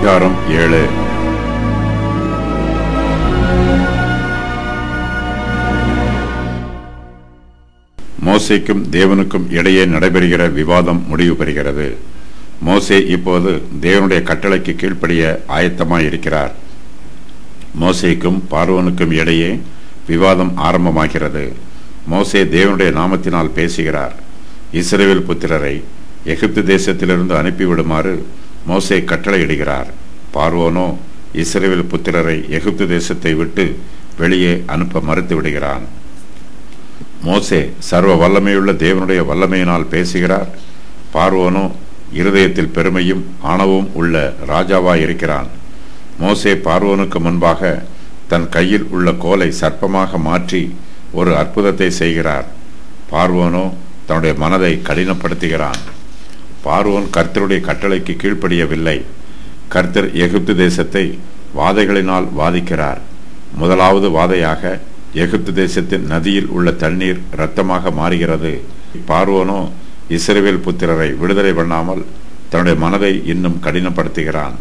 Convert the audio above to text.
அதிகாரம் 7. மோசேக்கும் தேவனுக்கும் இடையே நடைபெறுகிற விவாதம் முடிவு பெறுகிறது. மோசே இப்போது தேவனுடைய கட்டளைக்கு கீழ்ப்படிய ஆயத்தமாயிருக்கிறார். மோசேக்கும் பார்வோனுக்கும் இடையே விவாதம் ஆரம்பமாகிறது. மோசே தேவனுடைய நாமத்தினால் பேசுகிறார். இஸ்ரவேல் புத்திரரை எகிப்து தேசத்திலிருந்து அனுப்பிவிடுமாறு மோசே கட்டளையிடுகிறார். பார்வோனோ இஸ்ரவேல் புத்திரரை எகிப்து தேசத்தை விட்டு வெளியே அனுப்ப மறுத்து விடுகிறான். மோசே சர்வ வல்லமையுள்ள தேவனுடைய வல்லமையினால் பேசுகிறார். பார்வோனோ இருதயத்தில் பெருமையும் ஆணவமும் உள்ள ராஜாவாய் இருக்கிறான். மோசே பார்வோனுக்கு முன்பாக தன் கையில் உள்ள கோலை சர்ப்பமாக மாற்றி ஒரு அற்புதத்தை செய்கிறார். பார்வோனோ தன்னுடைய மனதை கடினப்படுத்துகிறான். பார்வோன் கர்த்தருடைய கட்டளைக்கு கீழ்ப்படியவில்லை. கர்த்தர் எகிப்து தேசத்தை வாதைகளினால் வாதிக்கிறார். முதலாவது வாதையாக எகிப்து தேசத்தின் நதியில் உள்ள தண்ணீர் இரத்தமாக மாறுகிறது. பார்வோனோ இஸ்ரவேல் புத்திரரை விடுதலை பண்ணாமல் தன்னுடைய மனதை இன்னும் கடினப்படுத்துகிறான்.